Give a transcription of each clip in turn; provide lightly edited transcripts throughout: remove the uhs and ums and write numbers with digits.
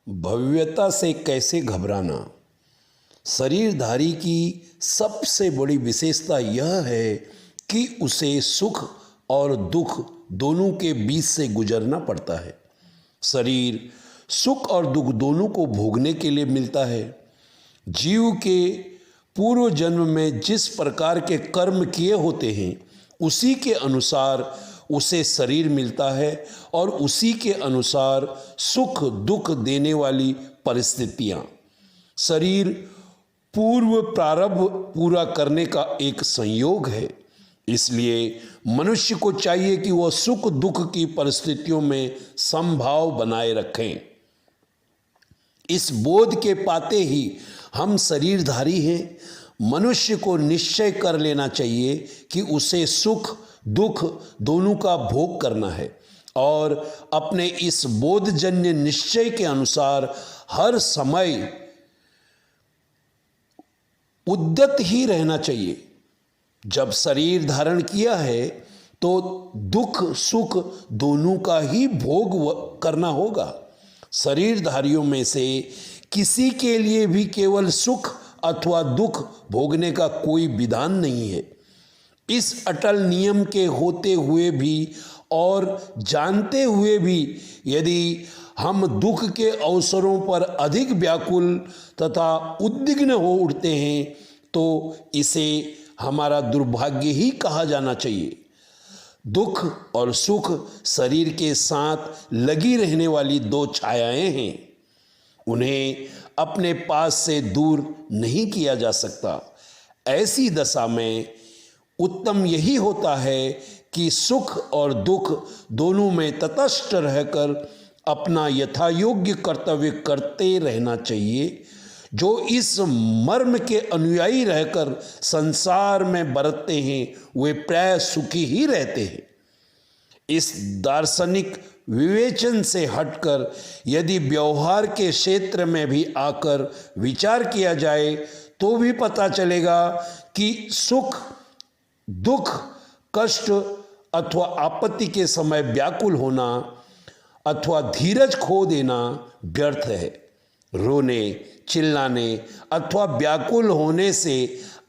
भव्यता से कैसे घबराना। शरीरधारी की सबसे बड़ी विशेषता यह है कि उसे सुख और दुख दोनों के बीच से गुजरना पड़ता है। शरीर सुख और दुख दोनों को भोगने के लिए मिलता है। जीव के पूर्व जन्म में जिस प्रकार के कर्म किए होते हैं उसी के अनुसार उसे शरीर मिलता है और उसी के अनुसार सुख दुख देने वाली परिस्थितियां। शरीर पूर्व प्रारब्ध पूरा करने का एक संयोग है। इसलिए मनुष्य को चाहिए कि वह सुख दुख की परिस्थितियों में समभाव बनाए रखें। इस बोध के पाते ही हम शरीरधारी हैं। मनुष्य को निश्चय कर लेना चाहिए कि उसे सुख दुख दोनों का भोग करना है और अपने इस बोधजन्य निश्चय के अनुसार हर समय उद्यत ही रहना चाहिए। जब शरीर धारण किया है तो दुख सुख दोनों का ही भोग करना होगा। शरीरधारियों में से किसी के लिए भी केवल सुख अथवा दुख भोगने का कोई विधान नहीं है। इस अटल नियम के होते हुए भी और जानते हुए भी यदि हम दुख के अवसरों पर अधिक व्याकुल तथा उद्विग्न हो उठते हैं तो इसे हमारा दुर्भाग्य ही कहा जाना चाहिए। दुख और सुख शरीर के साथ लगी रहने वाली दो छायाएं हैं। उन्हें अपने पास से दूर नहीं किया जा सकता। ऐसी दशा में उत्तम यही होता है कि सुख और दुख दोनों में तटस्थ रहकर अपना यथायोग्य कर्तव्य करते रहना चाहिए। जो इस मर्म के अनुयायी रहकर संसार में बरतते हैं वे प्राय सुखी ही रहते हैं। इस दार्शनिक विवेचन से हटकर यदि व्यवहार के क्षेत्र में भी आकर विचार किया जाए तो भी पता चलेगा कि सुख दुख कष्ट अथवा आपत्ति के समय व्याकुल होना अथवा धीरज खो देना व्यर्थ है। रोने चिल्लाने अथवा व्याकुल होने से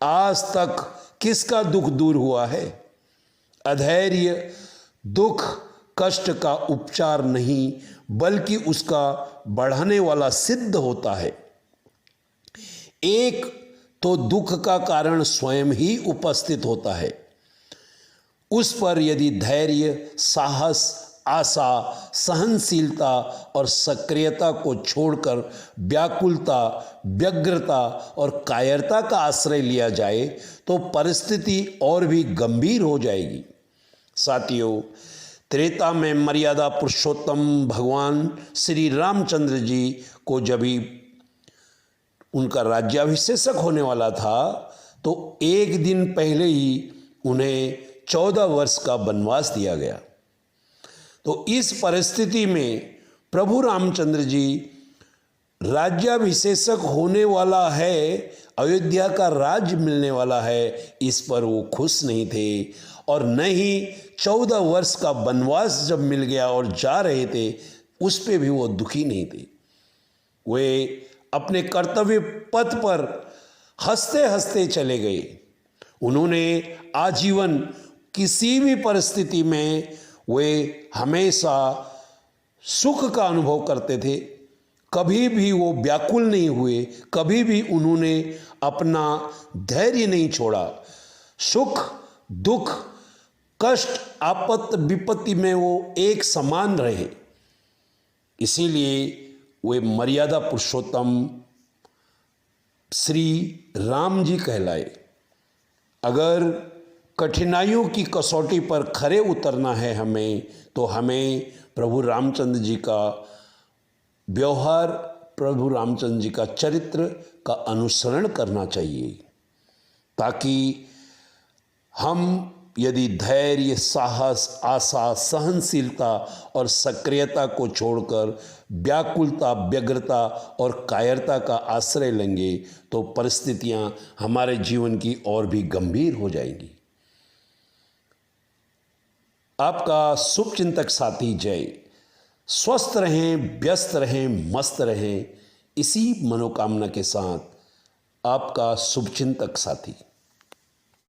आज तक किसका दुख दूर हुआ है? अधैर्य दुख कष्ट का उपचार नहीं बल्कि उसका बढ़ाने वाला सिद्ध होता है। एक तो दुख का कारण स्वयं ही उपस्थित होता है। उस पर यदि धैर्य साहस आशा सहनशीलता और सक्रियता को छोड़कर व्याकुलता व्यग्रता और कायरता का आश्रय लिया जाए तो परिस्थिति और भी गंभीर हो जाएगी। साथियों, त्रेता में मर्यादा पुरुषोत्तम भगवान श्री रामचंद्र जी को जब ही उनका राज्याभिषेक होने वाला था तो एक दिन पहले ही उन्हें 14 वर्ष का वनवास दिया गया। तो इस परिस्थिति में प्रभु रामचंद्र जी राज्याभिषेक होने वाला है, अयोध्या का राज्य मिलने वाला है, इस पर वो खुश नहीं थे और न ही 14 वर्ष का वनवास जब मिल गया और जा रहे थे उस पे भी वो दुखी नहीं थे। वे अपने कर्तव्य पथ पर हंसते हंसते चले गए। उन्होंने आजीवन किसी भी परिस्थिति में वे हमेशा सुख का अनुभव करते थे। कभी भी वो व्याकुल नहीं हुए, कभी भी उन्होंने अपना धैर्य नहीं छोड़ा। सुख दुख कष्ट आपत्ति विपत्ति में वो एक समान रहे। इसीलिए वे मर्यादा पुरुषोत्तम श्री राम जी कहलाए। अगर कठिनाइयों की कसौटी पर खरे उतरना है हमें तो हमें प्रभु रामचंद्र जी का व्यवहार प्रभु रामचंद्र जी का चरित्र का अनुसरण करना चाहिए, ताकि हम यदि धैर्य साहस आशा सहनशीलता और सक्रियता को छोड़कर व्याकुलता व्यग्रता और कायरता का आश्रय लेंगे तो परिस्थितियां हमारे जीवन की और भी गंभीर हो जाएंगी। आपका शुभचिंतक साथी जय स्वस्थ रहें, व्यस्त रहें, मस्त रहें, इसी मनोकामना के साथ आपका शुभचिंतक साथी।